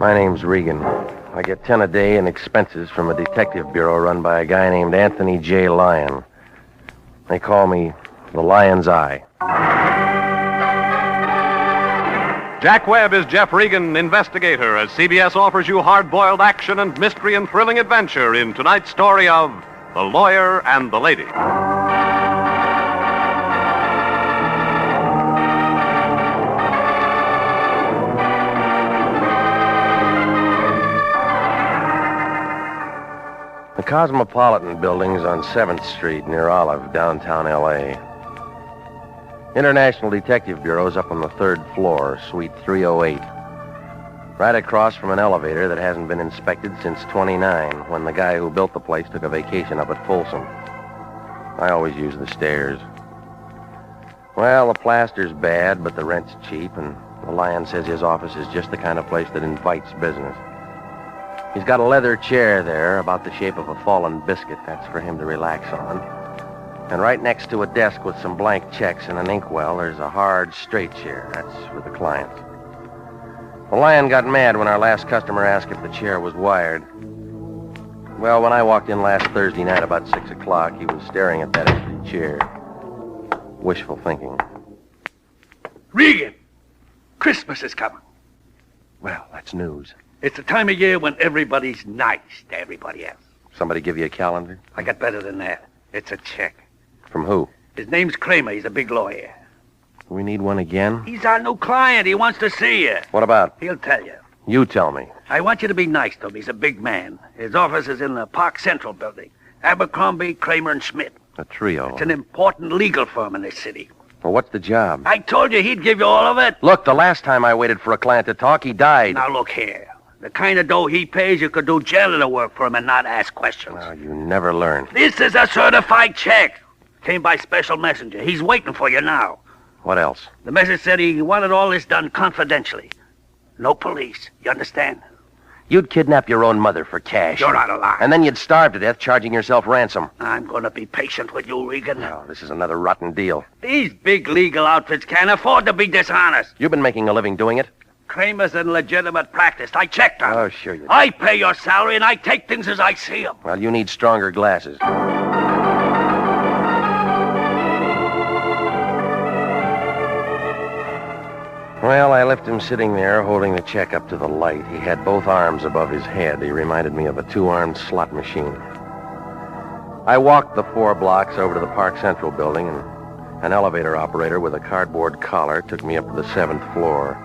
My name's Regan. I get 10 a day in expenses from a detective bureau run by a guy named Anthony J. Lyon. They call me the Lion's Eye. Jack Webb is Jeff Regan, Investigator, as CBS offers you hard-boiled action and mystery and thrilling adventure in tonight's story of The Lawyer and the Lady. The Cosmopolitan Building's on 7th Street near Olive, downtown L.A. International Detective Bureau's up on the 3rd floor, suite 308. Right across from an elevator that hasn't been inspected since 29, when the guy who built the place took a vacation up at Folsom. I always use the stairs. Well, the plaster's bad, but the rent's cheap, and the Lion says his office is just the kind of place that invites business. He's got a leather chair there, about the shape of a fallen biscuit. That's for him to relax on. And right next to a desk with some blank checks and an inkwell, there's a hard, straight chair. That's for the clients. The Lion got mad when our last customer asked if the chair was wired. Well, when I walked in last Thursday night about 6 o'clock, he was staring at that empty chair. Wishful thinking. Regan! Christmas is coming. Well, that's news. It's the time of year when everybody's nice to everybody else. Somebody give you a calendar? I got better than that. It's a check. From who? His name's Kramer. He's a big lawyer. We need one again? He's our new client. He wants to see you. What about? He'll tell you. You tell me. I want you to be nice to him. He's a big man. His office is in the Park Central building. Abercrombie, Kramer, and Schmidt. A trio. It's an important legal firm in this city. Well, what's the job? I told you he'd give you all of it. Look, the last time I waited for a client to talk, he died. Now, look here. The kind of dough he pays, you could do janitor work for him and not ask questions. Well, you never learn. This is a certified check. Came by special messenger. He's waiting for you now. What else? The message said he wanted all this done confidentially. No police. You understand? You'd kidnap your own mother for cash. You're out of line. And then you'd starve to death charging yourself ransom. I'm going to be patient with you, Regan. No, this is another rotten deal. These big legal outfits can't afford to be dishonest. You've been making a living doing it? Kramer's in legitimate practice. I checked on him. Oh, sure you do. I pay your salary, and I take things as I see them. Well, you need stronger glasses. Well, I left him sitting there holding the check up to the light. He had both arms above his head. He reminded me of a two-armed slot machine. I walked the 4 blocks over to the Park Central building, and an elevator operator with a cardboard collar took me up to the 7th floor.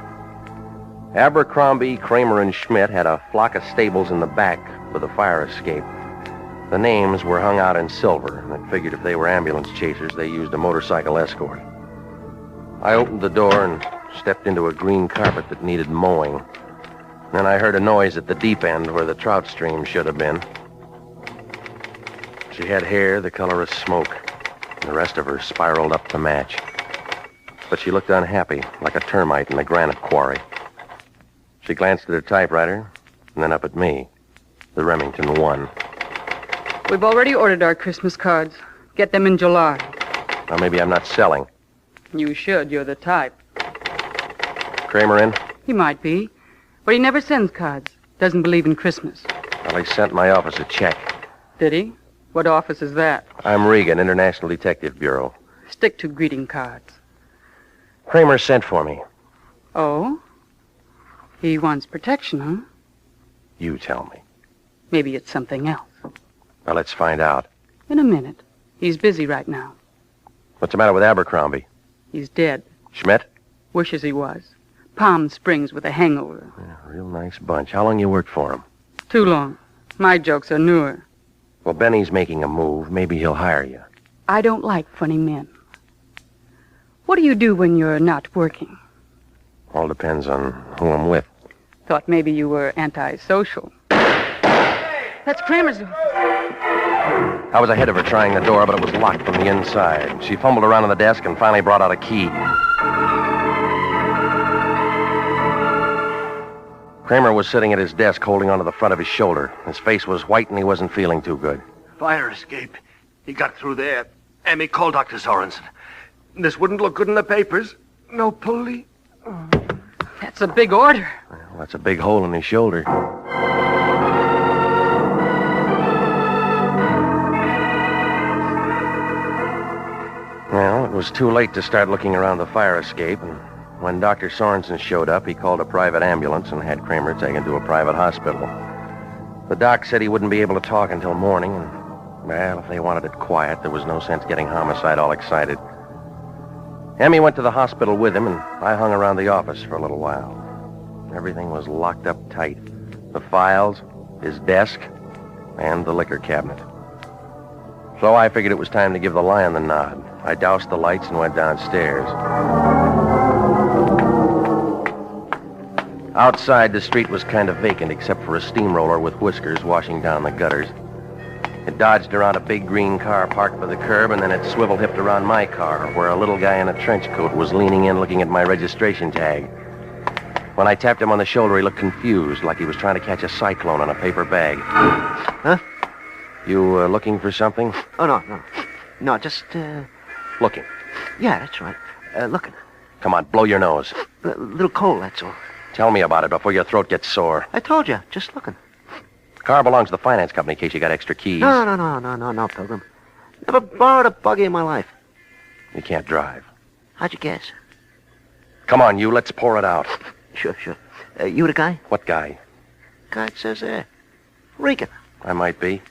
Abercrombie, Kramer, and Schmidt had a flock of stables in the back with a fire escape. The names were hung out in silver, and I figured if they were ambulance chasers, they used a motorcycle escort. I opened the door and stepped into a green carpet that needed mowing. Then I heard a noise at the deep end where the trout stream should have been. She had hair the color of smoke, and the rest of her spiraled up to match. But she looked unhappy, like a termite in a granite quarry. She glanced at her typewriter, and then up at me, the Remington 1. We've already ordered our Christmas cards. Get them in July. Now, maybe I'm not selling. You should. You're the type. Kramer in? He might be, but he never sends cards. Doesn't believe in Christmas. Well, he sent my office a check. Did he? What office is that? I'm Regan, International Detective Bureau. Stick to greeting cards. Kramer sent for me. Oh? He wants protection, huh? You tell me. Maybe it's something else. Well, let's find out. In a minute. He's busy right now. What's the matter with Abercrombie? He's dead. Schmidt? Wishes he was. Palm Springs with a hangover. Yeah, real nice bunch. How long you worked for him? Too long. My jokes are newer. Well, Benny's making a move. Maybe he'll hire you. I don't like funny men. What do you do when you're not working? All depends on who I'm with. Thought maybe you were antisocial. That's Kramer's. I was ahead of her trying the door, but it was locked from the inside. She fumbled around on the desk and finally brought out a key. Kramer was sitting at his desk holding onto the front of his shoulder. His face was white and he wasn't feeling too good. Fire escape. He got through there. Emmy, call Dr. Sorensen. This wouldn't look good in the papers. No police. That's a big order. Well, that's a big hole in his shoulder. Well, it was too late to start looking around the fire escape, and when Dr. Sorensen showed up, he called a private ambulance and had Kramer taken to a private hospital. The doc said he wouldn't be able to talk until morning, and, well, if they wanted it quiet, there was no sense getting Homicide all excited. Emmy went to the hospital with him, and I hung around the office for a little while. Everything was locked up tight. The files, his desk, and the liquor cabinet. So I figured it was time to give the lion the nod. I doused the lights and went downstairs. Outside, the street was kind of vacant except for a steamroller with whiskers washing down the gutters. It dodged around a big green car parked by the curb, and then it swivel-hipped around my car, where a little guy in a trench coat was leaning in looking at my registration tag. When I tapped him on the shoulder, he looked confused, like he was trying to catch a cyclone in a paper bag. Huh? You looking for something? Oh, no. No, just, Looking. Yeah, that's right. Looking. Come on, blow your nose. A little cold, that's all. Tell me about it before your throat gets sore. I told you, just looking. Car belongs to the finance company in case you got extra keys. No, Pilgrim. Never borrowed a buggy in my life. You can't drive. How'd you guess? Come on, you. Let's pour it out. Sure. You the guy? What guy? Guy it says there. Regan. I might be.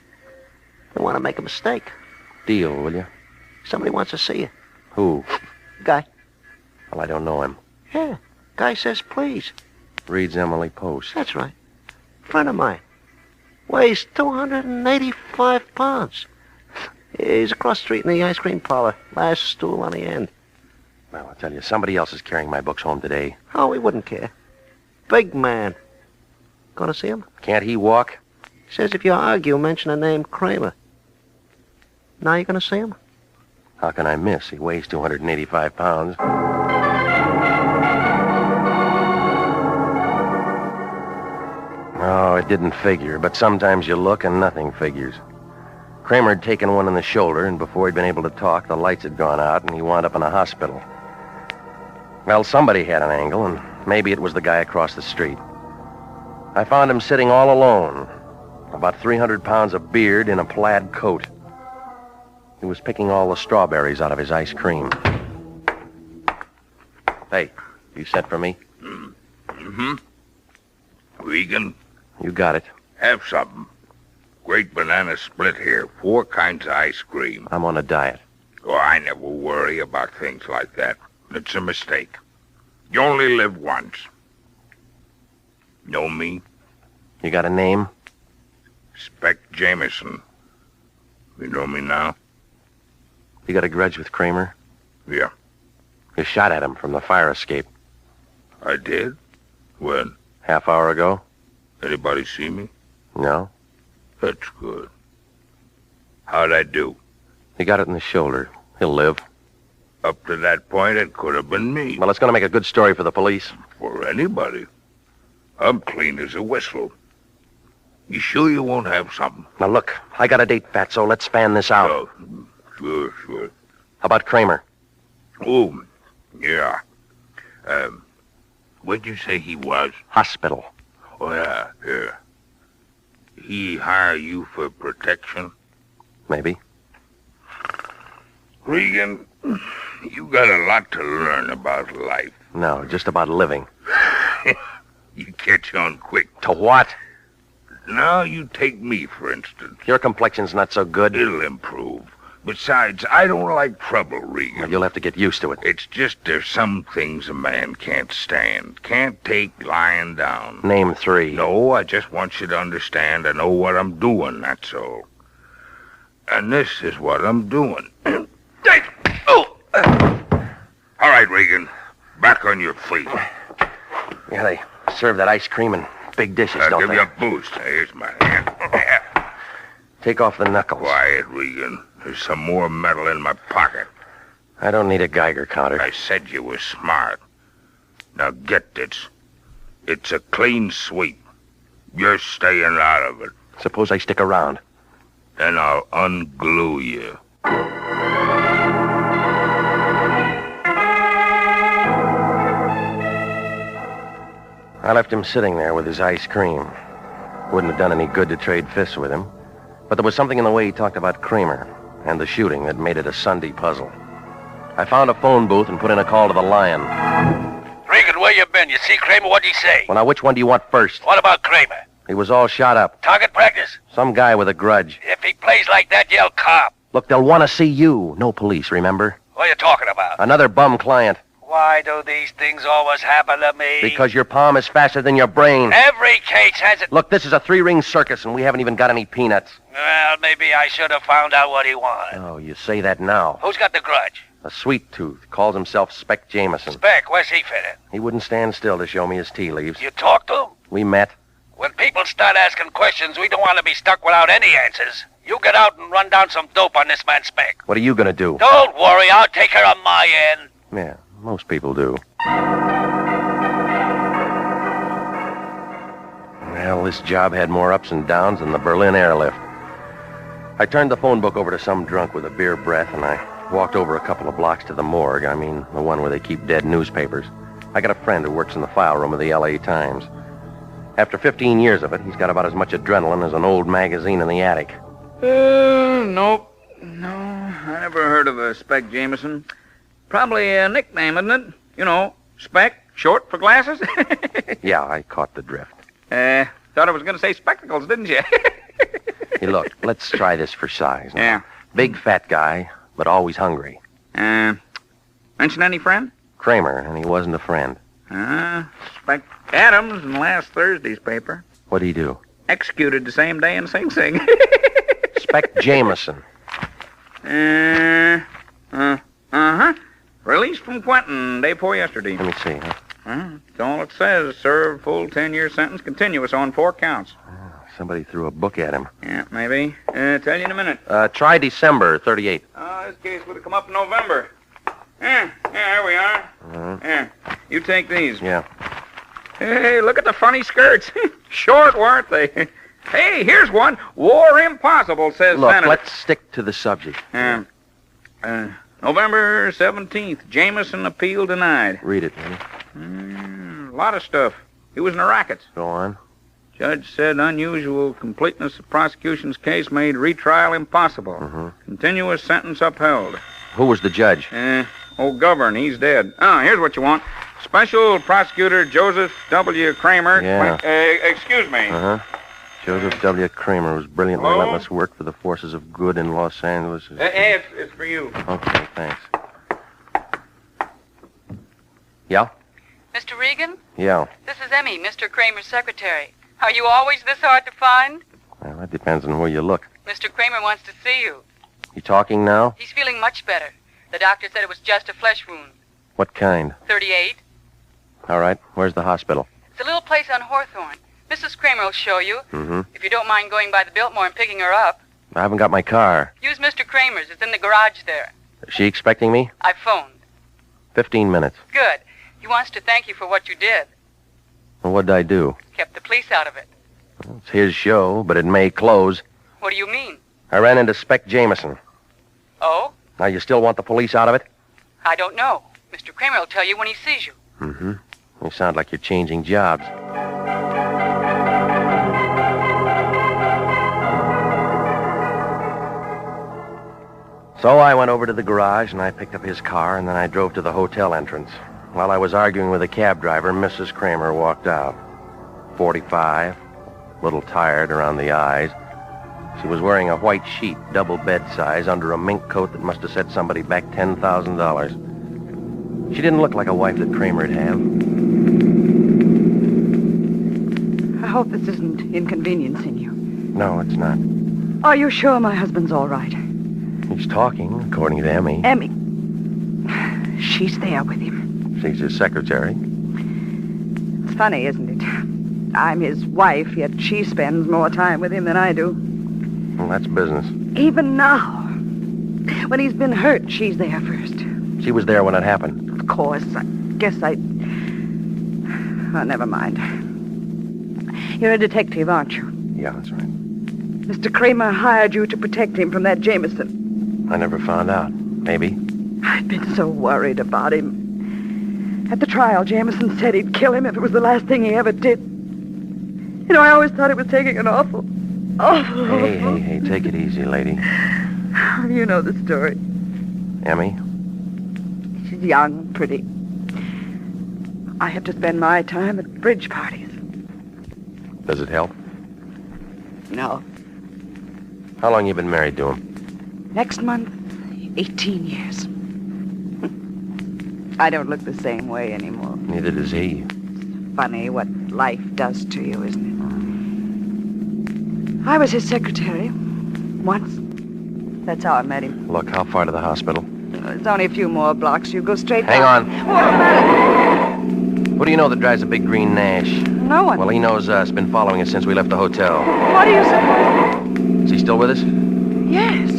Don't want to make a mistake. Deal, will you? Somebody wants to see you. Who? Guy. Well, I don't know him. Yeah. Guy says please. Reads Emily Post. That's right. Friend of mine. Weighs 285 pounds. He's across the street in the ice cream parlor. Last stool on the end. Well, I'll tell you, somebody else is carrying my books home today. Oh, we wouldn't care. Big man. Gonna see him? Can't he walk? Says if you argue, mention the name Kramer. Now you gonna see him? How can I miss? He weighs 285 pounds. Oh, it didn't figure, but sometimes you look and nothing figures. Kramer had taken one in the shoulder, and before he'd been able to talk, the lights had gone out, and he wound up in a hospital. Well, somebody had an angle, and maybe it was the guy across the street. I found him sitting all alone, about 300 pounds of beard in a plaid coat. He was picking all the strawberries out of his ice cream. Hey, you sent for me? Mm-hmm. Regan, You got it. have something. Great banana split here. 4 kinds of ice cream. I'm on a diet. Oh, I never worry about things like that. It's a mistake. You only live once. Know me? You got a name? Spec Jameson. You know me now? You got a grudge with Kramer? Yeah, You shot at him from the fire escape. I did. When? Half hour ago? Anybody see me? No? That's good. How'd I do? He got it in the shoulder. He'll live. Up to that point, it could have been me. Well, it's going to make a good story for the police. For anybody. I'm clean as a whistle. You sure you won't have something? Now, look, I got a date, Fatso. Let's span this out. Oh, sure. How about Kramer? Oh, yeah. Where'd you say he was? Hospital. Oh, yeah. He hire you for protection? Maybe. Regan, you got a lot to learn about life. No, just about living. You catch on quick. To what? Now you take me, for instance. Your complexion's not so good. It'll improve. Besides, I don't like trouble, Regan. Well, you'll have to get used to it. It's just there's some things a man can't stand. Can't take lying down. Name 3. No, I just want you to understand I know what I'm doing, that's all. And this is what I'm doing. All right, Regan. Back on your feet. Yeah, they serve that ice cream in big dishes, I'll don't give they? you a boost. Here's my hand. Take off the knuckles. Quiet, Regan. There's some more metal in my pocket. I don't need a Geiger counter. I said you were smart. Now get this. It's a clean sweep. You're staying out of it. Suppose I stick around. Then I'll unglue you. I left him sitting there with his ice cream. Wouldn't have done any good to trade fists with him. But there was something in the way he talked about Kramer and the shooting that made it a Sunday puzzle. I found a phone booth and put in a call to the Lion. Regan, where you been? You see Kramer? What'd he say? Well, now, which one do you want first? What about Kramer? He was all shot up. Target practice? Some guy with a grudge. If he plays like that, yell cop. Look, they'll want to see you. No police, remember? What are you talking about? Another bum client. Why do these things always happen to me? Because your palm is faster than your brain. Every case has it. Look, this is a 3-ring circus, and we haven't even got any peanuts. Well, maybe I should have found out what he wanted. Oh, you say that now. Who's got the grudge? A sweet tooth. Calls himself Spec Jameson. Spec, where's he fit in? He wouldn't stand still to show me his tea leaves. You talked to him? We met. When people start asking questions, we don't want to be stuck without any answers. You get out and run down some dope on this man Spec. What are you going to do? Don't worry, I'll take care of my end. Yeah, most people do. Well, this job had more ups and downs than the Berlin airlift. I turned the phone book over to some drunk with a beer breath, and I walked over a couple of blocks to the morgue. I mean, the one where they keep dead newspapers. I got a friend who works in the file room of the L.A. Times. After 15 years of it, he's got about as much adrenaline as an old magazine in the attic. Nope. No, I never heard of a Spec Jameson. Probably a nickname, isn't it? You know, Spec, short for glasses? Yeah, I caught the drift. Thought I was going to say spectacles, didn't you? Hey, look, let's try this for size. Now. Yeah. Big fat guy, but always hungry. Mention any friend? Kramer, and he wasn't a friend. Spec Adams in last Thursday's paper. What'd he do? Executed the same day in Sing Sing. Spec Jameson. Released from Quentin day before yesterday. Let me see, huh? That's all it says. Served full 10-year sentence, continuous on 4 counts. Somebody threw a book at him. Yeah, maybe. Tell you in a minute. Try December 38. This case would have come up in November. Yeah, here we are. Yeah, you take these. Yeah. Hey, look at the funny skirts. Short, weren't they? Hey, here's one. War impossible, says Look, Senator. let's stick to the subject. November 17th, Jameson appeal denied. Read it, will you? A lot of stuff. He was in the rackets. Go on. Judge said unusual completeness of prosecution's case made retrial impossible. Continuous sentence upheld. Who was the judge? Old Govern, he's dead. Here's what you want. Special Prosecutor Joseph W. Kramer. Yeah. Excuse me. Joseph W. Kramer was brilliant, Hello? relentless work for the forces of good in Los Angeles. Hey, it's for you. Okay, thanks. Yeah? Mr. Regan? Yeah. This is Emmy, Mr. Kramer's secretary. Are you always this hard to find? Well, that depends on where you look. Mr. Kramer wants to see you. You talking now? He's feeling much better. The doctor said it was just a flesh wound. What kind? 38. All right. Where's the hospital? It's a little place on Hawthorne. Mrs. Kramer will show you. Mm-hmm. If you don't mind going by the Biltmore and picking her up. I haven't got my car. Use Mr. Kramer's. It's in the garage there. Is she expecting me? I phoned. 15 minutes. Good. He wants to thank you for what you did. Well, what'd I do? Kept the police out of it. Well, it's his show, but it may close. What do you mean? I ran into Spec Jameson. Oh? Now, you still want the police out of it? I don't know. Mr. Kramer will tell you when he sees you. Mm-hmm. You sound like you're changing jobs. So I went over to the garage and I picked up his car and then I drove to the hotel entrance. While I was arguing with the cab driver, Mrs. Kramer walked out. 45, a little tired around the eyes. She was wearing a white sheet, double bed size, under a mink coat that must have set somebody back $10,000. She didn't look like a wife that Kramer'd have. I hope this isn't inconveniencing you. No, it's not. Are you sure my husband's all right? He's talking, according to Emmy. Emmy. She's there with him. She's his secretary. It's funny, isn't it? I'm his wife, yet she spends more time with him than I do. Well, that's business. Even now. When he's been hurt, she's there first. She was there when it happened. Of course. I guess I... Oh, never mind. You're a detective, aren't you? Yeah, that's right. Mr. Kramer hired you to protect him from that Jameson. I never found out. Maybe. I've been so worried about him. At the trial, Jameson said he'd kill him if it was the last thing he ever did. You know, I always thought it was taking an awful... Hey, take it easy, lady. You know the story. Emmy? She's young, pretty. I have to spend my time at bridge parties. Does it help? No. How long you been married to him? Next month, 18 years. I don't look the same way anymore. Neither does he. Funny what life does to you, isn't it? I was his secretary. Once. That's how I met him. Look, how far to the hospital? It's only a few more blocks. You go straight Hang down. on. What about it? Who do you know that drives a big green Nash? No one. Well, he knows us. Been following us since we left the hotel. What do you suppose? Is he still with us? Yes.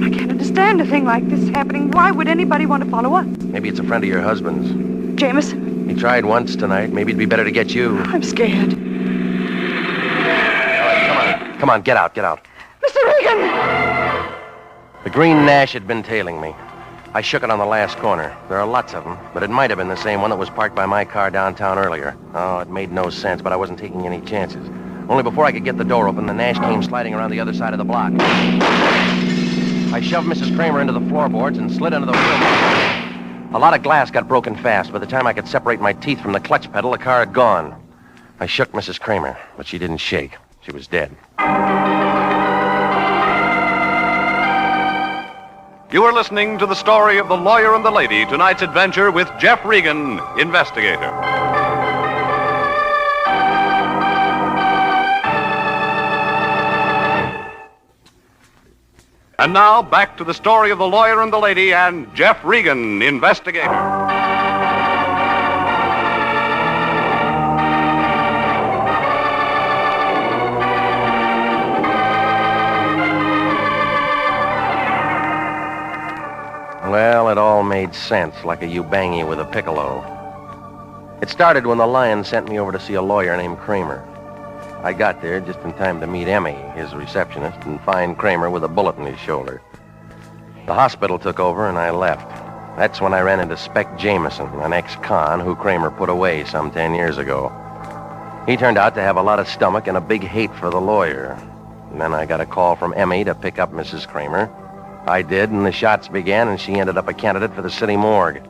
I can't understand a thing like this happening. Why would anybody want to follow us? Maybe it's a friend of your husband's. Jameson, He tried once tonight. Maybe it'd be better to get you. I'm scared. All right, come on, get out. Mr. Regan! The green Nash had been tailing me. I shook it on the last corner. There are lots of them, but it might have been the same one that was parked by my car downtown earlier. Oh, it made no sense, but I wasn't taking any chances. Only before I could get the door open, the Nash came sliding around the other side of the block. I shoved Mrs. Kramer into the floorboards and slid into the room. A lot of glass got broken fast. By the time I could separate my teeth from the clutch pedal, the car had gone. I shook Mrs. Kramer, but she didn't shake. She was dead. You are listening to the story of The Lawyer and the Lady, tonight's adventure with Jeff Regan, Investigator. And now, back to the story of The Lawyer and the Lady and Jeff Regan, Investigator. Well, it all made sense, like a Ubangi with a piccolo. It started when the Lion sent me over to see a lawyer named Kramer. I got there just in time to meet Emmy, his receptionist, and find Kramer with a bullet in his shoulder. The hospital took over, and I left. That's when I ran into Spec Jameson, an ex-con who Kramer put away some 10 years ago. He turned out to have a lot of stomach and a big hate for the lawyer. And then I got a call from Emmy to pick up Mrs. Kramer. I did, and the shots began, and she ended up a candidate for the city morgue.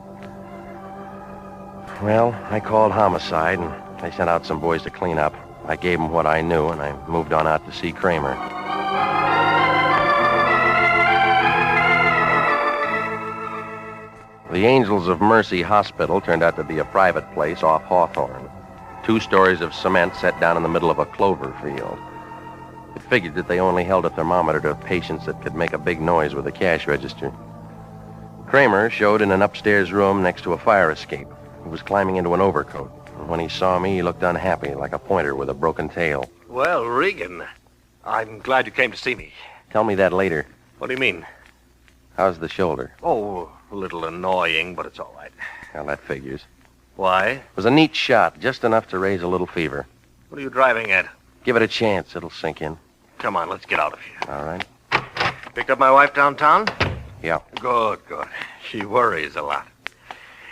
Well, I called homicide, and they sent out some boys to clean up. I gave them what I knew, and I moved on out to see Kramer. The Angels of Mercy Hospital turned out to be a private place off Hawthorne. 2 stories of cement set down in the middle of a clover field. It figured that they only held a thermometer to patients that could make a big noise with a cash register. Kramer showed in an upstairs room next to a fire escape. He was climbing into an overcoat. And when he saw me, he looked unhappy, like a pointer with a broken tail. Well, Regan, I'm glad you came to see me. Tell me that later. What do you mean? How's the shoulder? Oh, a little annoying, but it's all right. Well, that figures. Why? It was a neat shot, just enough to raise a little fever. What are you driving at? Give it a chance. It'll sink in. Come on, let's get out of here. All right. Picked up my wife downtown? Yeah. Good. She worries a lot.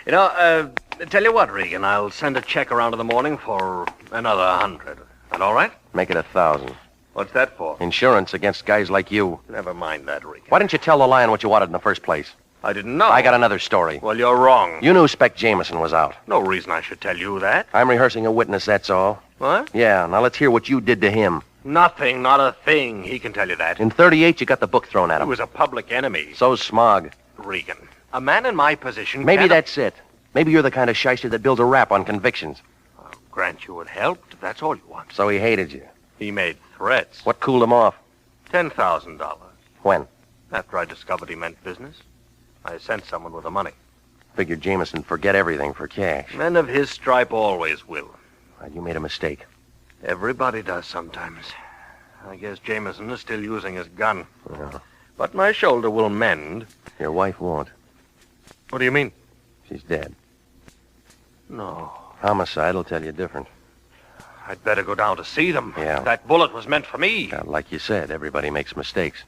You know, tell you what, Regan, I'll send a check around in the morning for another 100. That all right? Make it 1,000. What's that for? Insurance against guys like you. Never mind that, Regan. Why didn't you tell the Lion what you wanted in the first place? I didn't know. I got another story. Well, you're wrong. You knew Spec Jameson was out. No reason I should tell you that. I'm rehearsing a witness, that's all. What? Yeah, now let's hear what you did to him. Nothing, not a thing. He can tell you that. In 38, you got the book thrown at He him. was a public enemy. So's Smog. Regan, a man in my position Maybe can't... that's it. Maybe you're the kind of shyster that builds a rap on convictions. I'll grant you it helped, if that's all you want. So he hated you. He made threats. What cooled him off? $10,000. When? After I discovered he meant business, I sent someone with the money. Figured Jameson forget everything for cash. Men of his stripe always will. Well, you made a mistake. Everybody does sometimes. I guess Jameson is still using his gun. Yeah. But my shoulder will mend. Your wife won't. What do you mean? She's dead. No. Homicide will tell you different. I'd better go down to see them. Yeah. That bullet was meant for me. Yeah, like you said, everybody makes mistakes.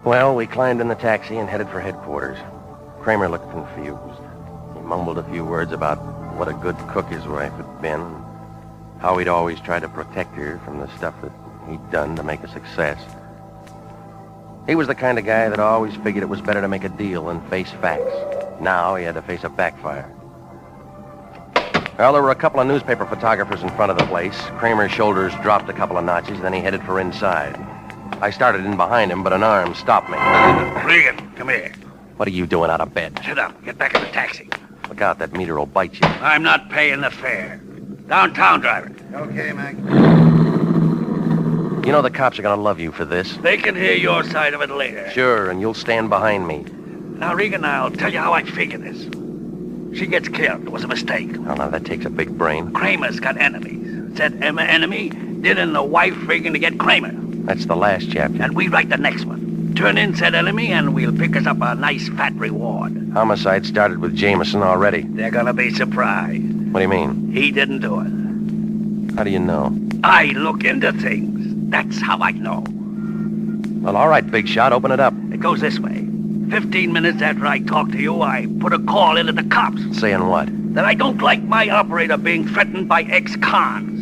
Well, we climbed in the taxi and headed for headquarters. Kramer looked confused. He mumbled a few words about what a good cook his wife had been, and how he'd always tried to protect her from the stuff that he'd done to make a success. He was the kind of guy that always figured it was better to make a deal than face facts. Now he had to face a backfire. Well, there were a couple of newspaper photographers in front of the place. Kramer's shoulders dropped a couple of notches, then he headed for inside. I started in behind him, but an arm stopped me. Regan, come here. What are you doing out of bed? Sit up. Get back in the taxi. Look out, that meter will bite you. I'm not paying the fare. Downtown, driver. Okay, Mac. You know the cops are going to love you for this. They can hear your side of it later. Sure, and you'll stand behind me. Now, Regan, I'll tell you how I figure this. She gets killed. It was a mistake. Oh, now that takes a big brain. Kramer's got enemies. Said Emma enemy, didn't the wife Regan to get Kramer. That's the last chapter. And we write the next one. Turn in said enemy, and we'll pick us up a nice fat reward. Homicide started with Jameson already. They're gonna be surprised. What do you mean? He didn't do it. How do you know? I look into things. That's how I know. Well, all right, big shot, open it up. It goes this way. 15 minutes after I talk to you, I put a call into the cops. Saying what? That I don't like my operator being threatened by ex-cons.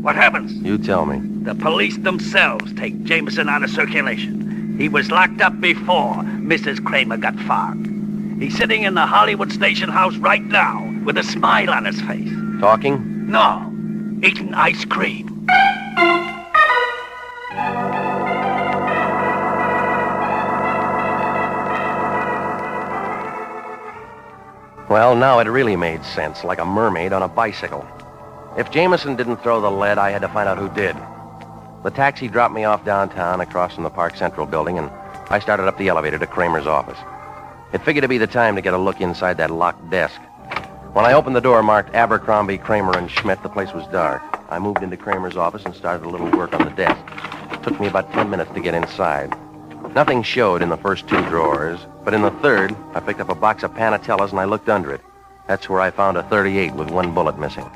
What happens? You tell me. The police themselves take Jameson out of circulation. He was locked up before Mrs. Kramer got fogged. He's sitting in the Hollywood station house right now with a smile on his face. Talking? No, eating ice cream. Well, now it really made sense, like a mermaid on a bicycle. If Jameson didn't throw the lead, I had to find out who did. The taxi dropped me off downtown across from the Park Central building, and I started up the elevator to Kramer's office. It figured to be the time to get a look inside that locked desk. When I opened the door marked Abercrombie, Kramer, and Schmidt, the place was dark. I moved into Kramer's office and started a little work on the desk. It took me about 10 minutes to get inside. Nothing showed in the first two drawers, but in the third, I picked up a box of Panatellas and I looked under it. That's where I found a .38 with one bullet missing.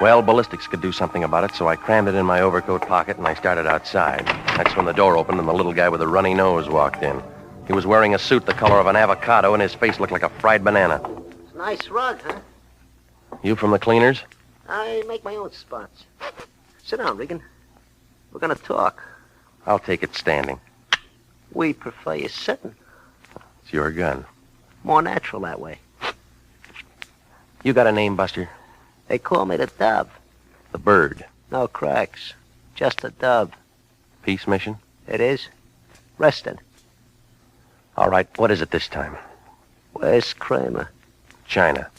Well, ballistics could do something about it, so I crammed it in my overcoat pocket and I started outside. That's when the door opened and the little guy with the runny nose walked in. He was wearing a suit the color of an avocado and his face looked like a fried banana. It's a nice rug, huh? You from the cleaners? I make my own spots. Sit down, Regan. We're gonna talk. I'll take it standing. We prefer you sitting. It's your gun. More natural that way. You got a name, Buster? They call me the Dove. The Bird. No cracks. Just a dove. Peace mission? It is. Rested. All right, what is it this time? Where's Kramer? China.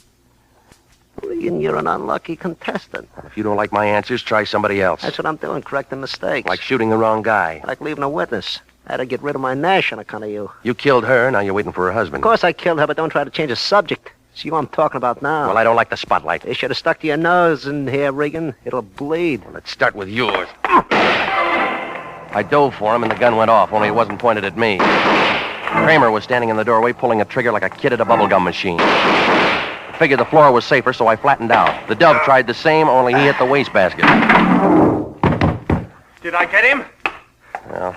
Regan, you're an unlucky contestant. If you don't like my answers, try somebody else. That's what I'm doing, correcting mistakes. Like shooting the wrong guy. Like leaving a witness. I had to get rid of my Nash on account of you. You killed her, now you're waiting for her husband. Of course I killed her, but don't try to change the subject. It's you I'm talking about now. Well, I don't like the spotlight. You should have stuck to your nose in here, Regan. It'll bleed. Well, let's start with yours. I dove for him and the gun went off, only it wasn't pointed at me. Kramer was standing in the doorway pulling a trigger like a kid at a bubblegum machine. I figured the floor was safer, so I flattened out. The Dove tried the same, only he hit the wastebasket. Did I get him? Well,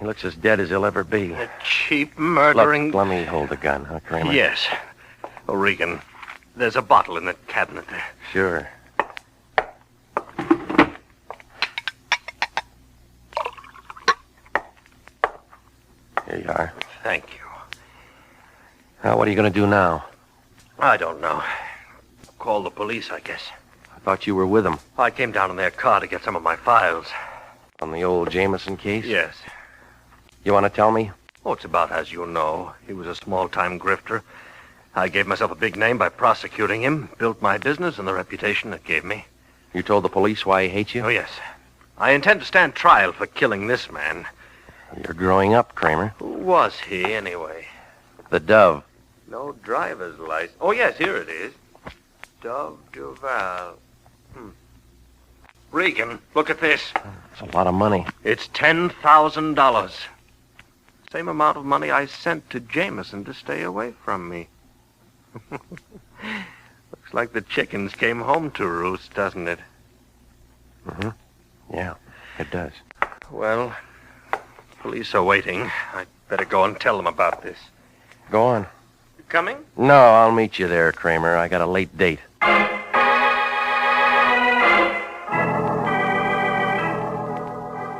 he looks as dead as he'll ever be. A cheap murdering... Look, let me hold the gun, huh, Kramer? Yes. Oh, Regan, there's a bottle in the cabinet there. Sure. Here you are. Thank you. Now, what are you going to do now? I don't know. Call the police, I guess. I thought you were with them. I came down in their car to get some of my files. On the old Jameson case? Yes. You want to tell me? Oh, it's about as you know. He was a small-time grifter. I gave myself a big name by prosecuting him, built my business and the reputation it gave me. You told the police why he hates you? Oh, yes. I intend to stand trial for killing this man. You're growing up, Kramer. Who was he, anyway? The Dove. No driver's license. Oh, yes, here it is. Dove Duval. Regan, look at this. It's a lot of money. It's $10,000. Same amount of money I sent to Jameson to stay away from me. Looks like the chickens came home to roost, doesn't it? Mm-hmm. Yeah, it does. Well, Police are waiting. I'd better go and tell them about this. Go on. You coming? No, I'll meet you there, Kramer. I got a late date.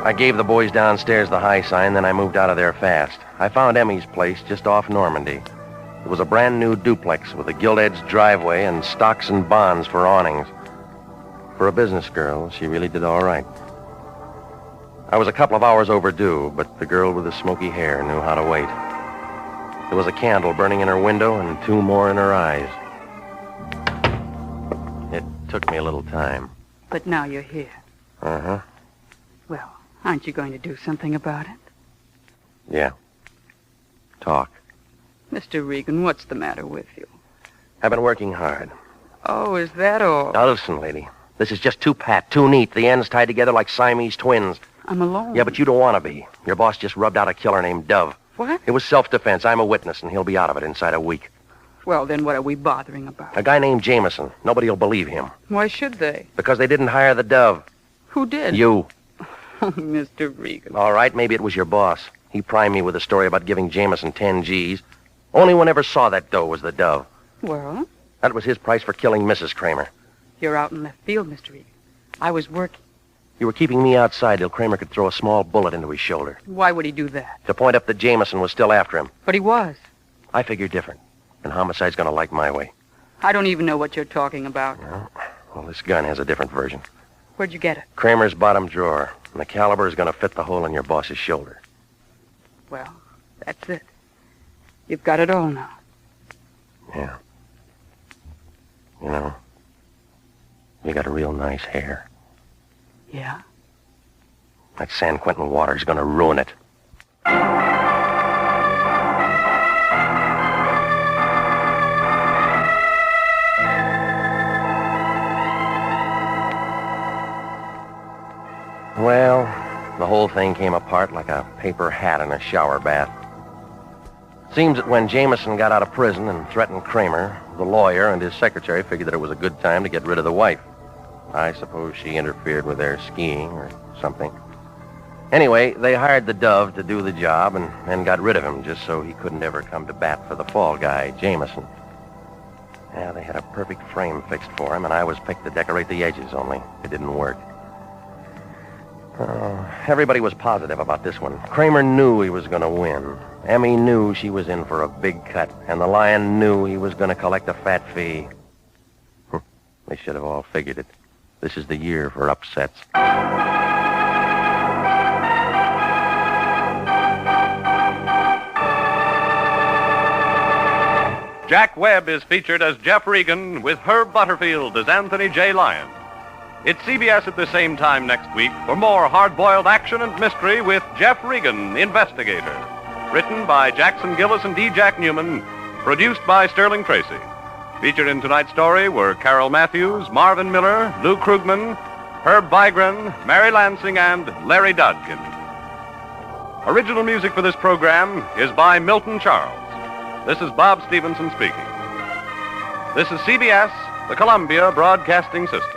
I gave the boys downstairs the high sign, then I moved out of there fast. I found Emmy's place just off Normandy. It was a brand new duplex with a gilt-edged driveway and stocks and bonds for awnings. For a business girl, she really did all right. I was a couple of hours overdue, but the girl with the smoky hair knew how to wait. There was a candle burning in her window and 2 more in her eyes. It took me a little time. But now you're here. Uh-huh. Well, aren't you going to do something about it? Yeah. Talk. Mr. Regan, what's the matter with you? I've been working hard. Oh, is that all? Now listen, lady. This is just too pat, too neat. The ends tied together like Siamese twins. I'm alone. Yeah, but you don't want to be. Your boss just rubbed out a killer named Dove. What? It was self-defense. I'm a witness, and he'll be out of it inside a week. Well, then what are we bothering about? A guy named Jameson. Nobody will believe him. Why should they? Because they didn't hire the Dove. Who did? You. Oh, Mr. Regan. All right, maybe it was your boss. He primed me with a story about giving Jameson 10 G's. Only one ever saw that dough was the Dove. Well? That was his price for killing Mrs. Kramer. You're out in left field, Mr. Regan. I was working. You were keeping me outside till Kramer could throw a small bullet into his shoulder. Why would he do that? To point up that Jameson was still after him. But he was. I figured different. And homicide's gonna like my way. I don't even know what you're talking about. Well, this gun has a different version. Where'd you get it? Kramer's bottom drawer. And the caliber is gonna fit the hole in your boss's shoulder. Well, that's it. You've got it all now. Yeah. You know, you got a real nice hair. Yeah? That San Quentin water's gonna ruin it. Well, the whole thing came apart like a paper hat in a shower bath. Seems that when Jameson got out of prison and threatened Kramer, the lawyer and his secretary figured that it was a good time to get rid of the wife. I suppose she interfered with their skiing or something. Anyway, they hired the Dove to do the job and then got rid of him just so he couldn't ever come to bat for the fall guy, Jameson. Yeah, they had a perfect frame fixed for him, and I was picked to decorate the edges, only it didn't work. Everybody was positive about this one. Kramer knew he was going to win. Emmy knew she was in for a big cut, and the Lion knew he was going to collect a fat fee. They should have all figured it. This is the year for upsets. Jack Webb is featured as Jeff Regan with Herb Butterfield as Anthony J. Lyon. It's CBS at the same time next week for more hard-boiled action and mystery with Jeff Regan, Investigator. Written by Jackson Gillis and D. Jack Newman. Produced by Sterling Tracy. Featured in tonight's story were Carol Matthews, Marvin Miller, Lou Krugman, Herb Vigran, Mary Lansing, and Larry Dodkin. Original music for this program is by Milton Charles. This is Bob Stevenson speaking. This is CBS, the Columbia Broadcasting System.